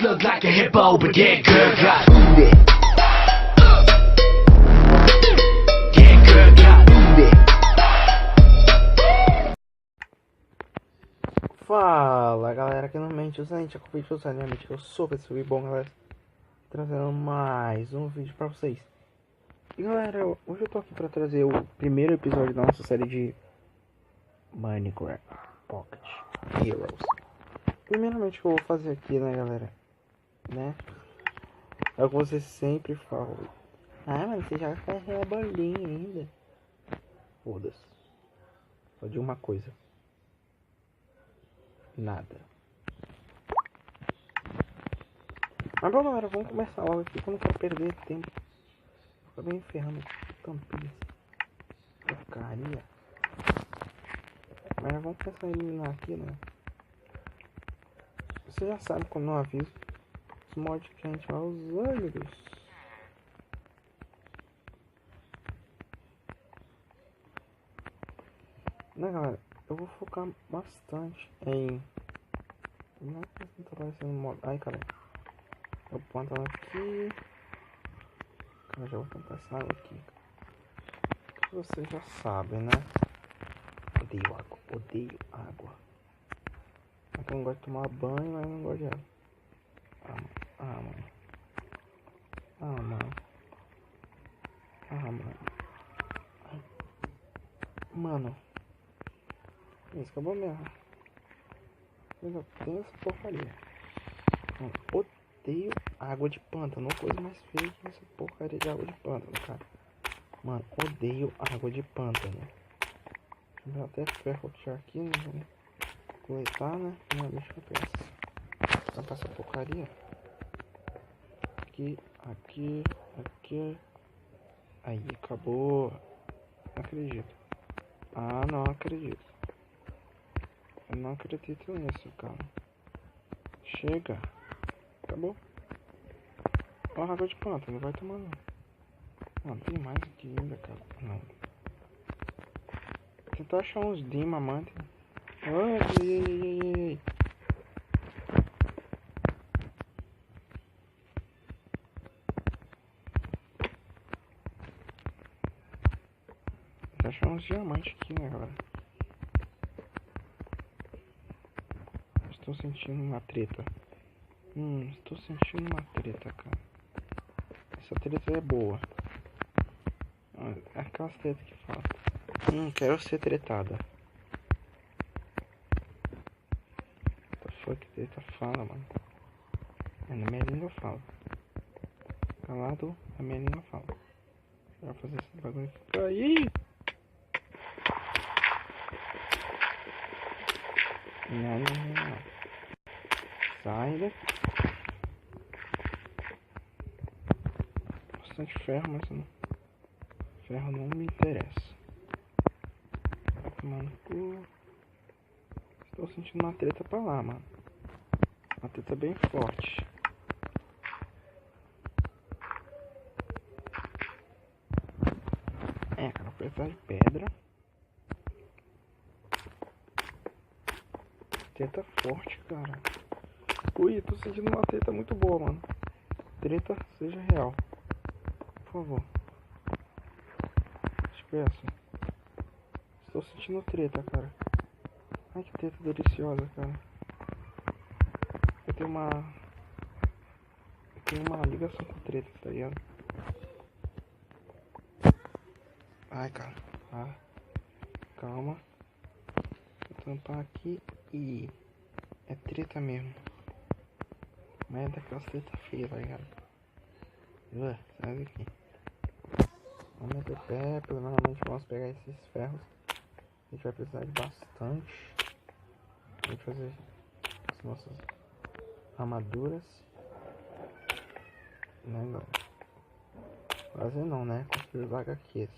look like a hippo, but get good, got booty. Get good, got booty. Fala galera, aqui no Mente Usante, a convite usando realmente eu sou pessoal e bom galera, trazendo mais um vídeo pra vocês. E galera, hoje eu tô aqui pra trazer o primeiro episódio da nossa série de Minecraft Pocket Heroes. Primeiramente o que eu vou fazer aqui, né galera, né, é o que vocês sempre falam: ah, mas você já faz a bolinha ainda. Foda-se, só de uma coisa: nada. Mas bom galera, vamos começar logo aqui, que eu não quero perder tempo. Eu acabei enferrando tampinhas. Porcaria. Mas vamos começar a eliminar aqui, né? Você já sabe quando eu aviso os mods que a gente vai usando. Né galera, eu vou focar bastante em... Não tá aparecendo mod... Ai cara, eu planto aqui. Cara, já vou plantar essa água aqui. Vocês já sabem, né? Odeio água, odeio água. Aqui eu não gosto de tomar banho, mas não gosto de água. Mano. Mano. Isso acabou mesmo. Eu já tenho essa porcaria. Mano, odeio água de pântano. Coisa mais feia que essa porcaria de água de pântano, cara. Mano, odeio água de pântano. Deixa eu até ferro aqui, né? Vamos coletar, né? Não, deixa eu peça. Tampar essa porcaria. Aqui. Aí, acabou. Não acredito. Não acredito. Eu não acredito nisso, cara. Chega. Acabou. Ó, a água de pântano, vai tomando. Não, tem mais aqui ainda, cara. Não. Tentar achar uns diamantes. Ai. Tentar achar uns diamantes aqui, né, galera? Estou sentindo uma treta. Estou sentindo uma treta, cara. Essa treta é boa. Aquelas tretas que falam: quero ser tretada. What the fuck que treta fala, mano? Na minha língua eu falo. Calado, a minha língua fala. Eu vou fazer esse bagulho ficar aí. Não. Sai daqui. Bastante ferro, mas não. Ferro não me interessa. Mano, estou sentindo uma treta pra lá, mano. Uma treta bem forte. Cara, vou precisar de pedra. Treta forte, cara. Ui, eu tô sentindo uma treta muito boa, mano. Treta seja real. Por favor. Te peço. Estou sentindo treta, cara. Ai, que treta deliciosa, cara. Eu tenho uma ligação com treta, tá ligado? Ai, cara. Calma. Vou tampar aqui e... é treta mesmo. Mas é daquelas treta feias, tá ligado? Sai daqui. Vamos meter pé, primeiramente vamos pegar esses ferros. A gente vai precisar de bastante. A gente vai fazer as nossas armaduras. Não. Fazer não, né? Construir os HQs.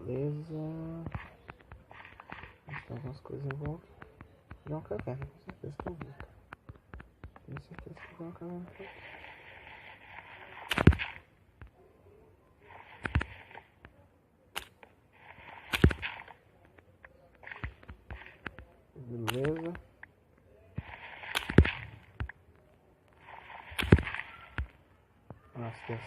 Beleza. Tem algumas coisas em volta. De uma caverna, com certeza que eu vi, cara. Tenho certeza que tem uma caverna aqui. Beleza. Nossa,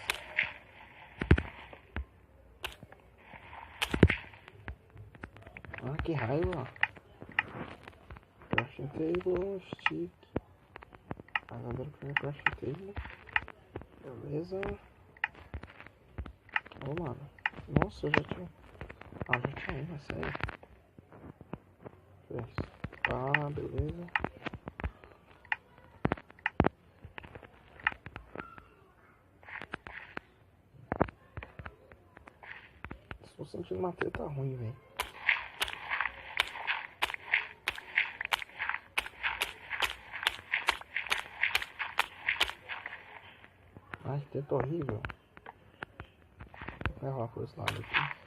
ah, que raiva. Crafting table, stick. Agora eu crafting table. Beleza. Ô, mano. Nossa, eu já tinha. Ah, já tinha uma, sério. Ah, beleza. Estou sentindo uma treta ruim, velho. Ai, que treta horrível. Vai rolar por esse lado aqui.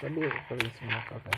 Sabia que eu falei em cima da café.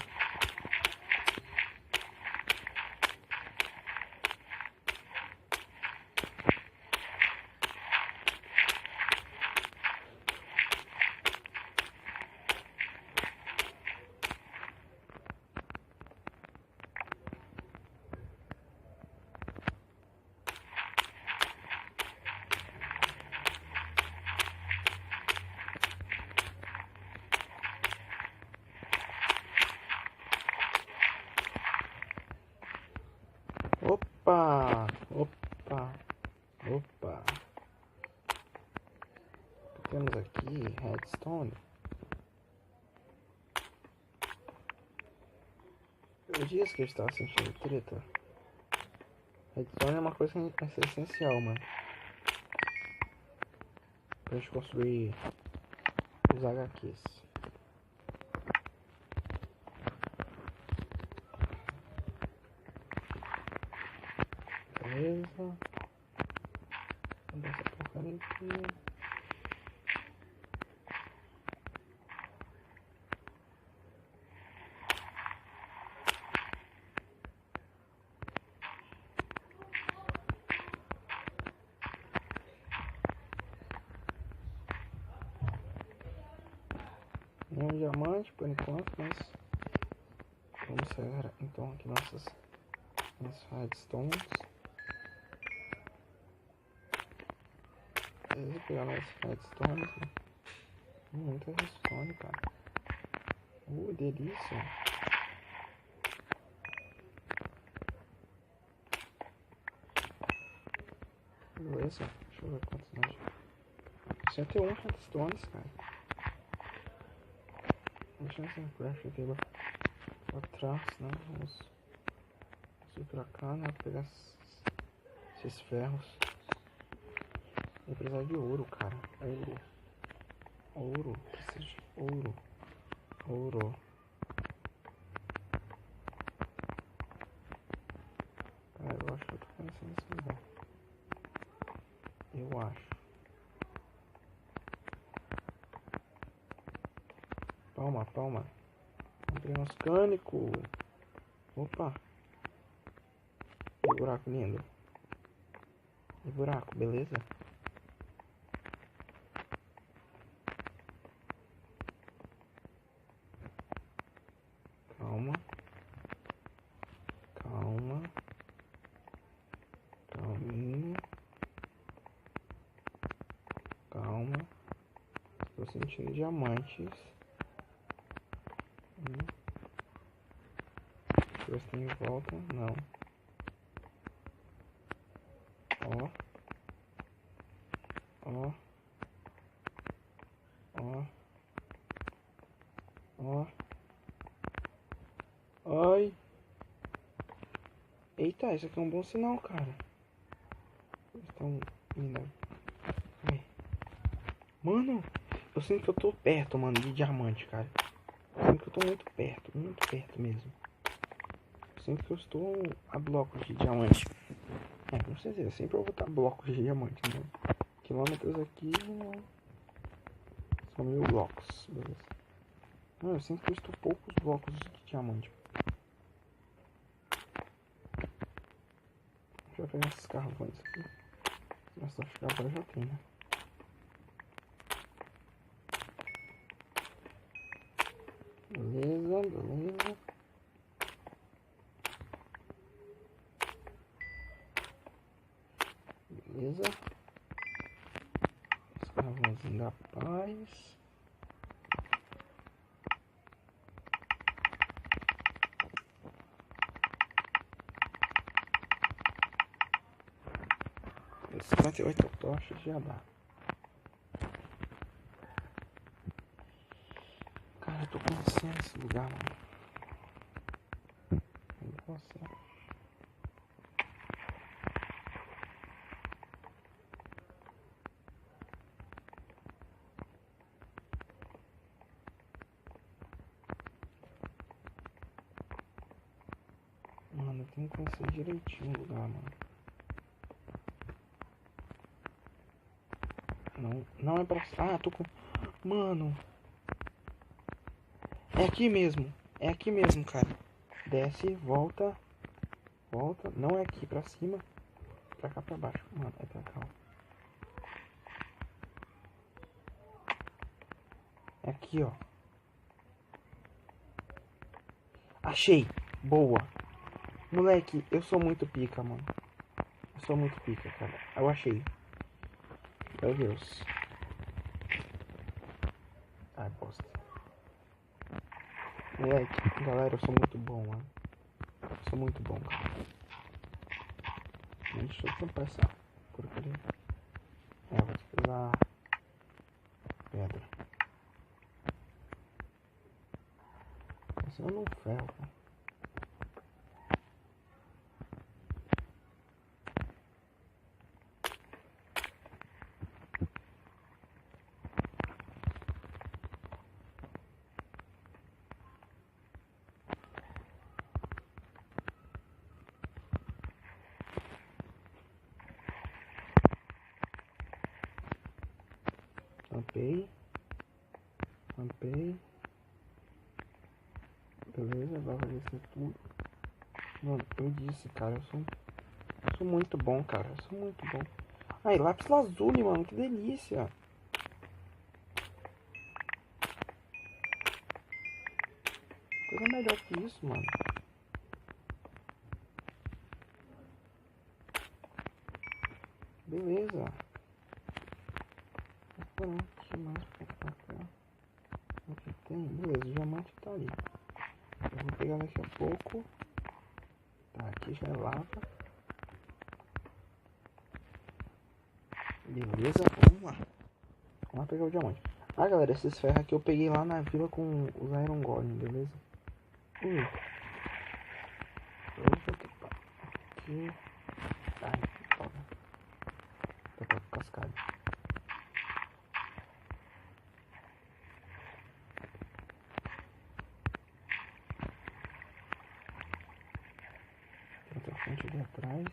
Opa! Opa! Opa! Temos aqui redstone. Eu disse que eu estava sentindo treta. Redstone é uma coisa que vai ser essencial, mano. Pra gente construir os HQs. Beleza. Vamos dar essa porcaria aqui. Um diamante por enquanto, mas vamos pegar então aqui nossas redstones. Beleza, pegar mais redstones. Né? Muita redstone, cara. Delícia. Beleza, deixa eu ver quantos nós. 101 redstones, cara. Deixa eu ver craft table atrás, né? Vamos ir pra cá, né? Pegar esses ferros. Vou precisar de ouro, cara. Ouro. Preciso de ouro. Cara, eu acho que eu tô pensando nesse lugar. Eu acho. Palma. Comprei uns cânico. Opa. E buraco lindo. E buraco, beleza? Calma. Calminha. Calma. Estou sentindo diamantes. Deixa eu ver se tem em volta. Não. Ai. Eita, isso aqui é um bom sinal, cara. Eles estão indo. Ai. Mano, eu sinto que eu tô perto, mano, de diamante, cara. Eu sinto que eu tô muito perto mesmo. Eu sinto que eu estou a blocos de diamante. Com certeza, sempre eu vou estar blocos de diamante, né? Quilômetros aqui são 1000 blocos, beleza. Não, eu sinto que eu estou poucos blocos de diamante. Vou pegar esses carvões aqui. Mas acho que agora já tem, né? Beleza, beleza. Beleza. Os carvãozinhos da paz. Esse 58 tochas já dá. Cara, eu tô conhecendo esse lugar, mano. Nossa. Mano, eu tenho que conhecer direitinho o lugar, mano. Não é pra... Ah, tô com... Mano. É aqui mesmo. É aqui mesmo, cara. Desce, volta. Volta. Não é aqui pra cima. Pra cá, pra baixo. Mano, é pra cá, ó. É aqui, ó. Achei. Boa. Moleque, eu sou muito pica, mano. Eu sou muito pica, cara. Eu achei. Meu Deus. Ai, bosta. Moleque, galera, eu sou muito bom, mano. Eu sou muito bom, cara. Deixa eu tampar essa porcaria. Vou precisar pedra. Senão eu não ferro, cara. Tampei. Beleza, agora vai descer tudo. Mano, eu disse, cara, eu sou muito bom, cara. Eu sou muito bom. Ai, lápis lazuli, mano, que delícia. Coisa melhor que isso, mano. Beleza. Pronto, mais pra cá. O que tem? Beleza, o diamante tá ali. Eu vou pegar daqui a pouco. Tá, aqui já é lava. Beleza, vamos lá. Vamos lá pegar o diamante. Ah, galera, esses ferros aqui eu peguei lá na vila com os Iron Golem, beleza? Aqui. Ai, foda. Tá pra cascalho. Tem outra fonte ali atrás.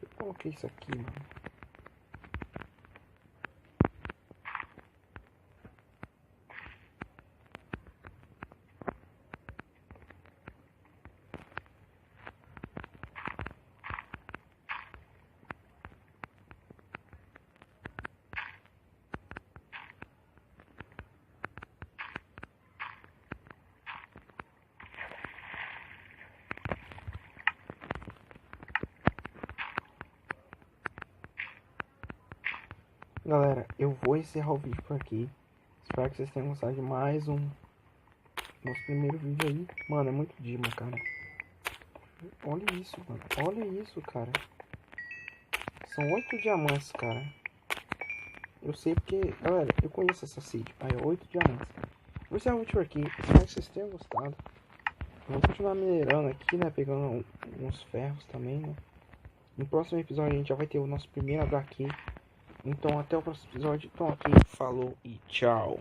Eu coloquei isso aqui, mano. Galera, eu vou encerrar o vídeo por aqui. Espero que vocês tenham gostado de mais um nosso primeiro vídeo aí. Mano, é muito Dima, cara. Olha isso, mano. Olha isso, cara. São 8 diamantes, cara. Eu sei porque, galera, eu conheço essa seed. Aí, 8 diamantes. Vou encerrar o vídeo por aqui. Espero que vocês tenham gostado. Vamos continuar minerando aqui, né? Pegando uns ferros também, né? No próximo episódio a gente já vai ter o nosso primeiro HQ. Então até o próximo episódio. Então aqui, falou e tchau.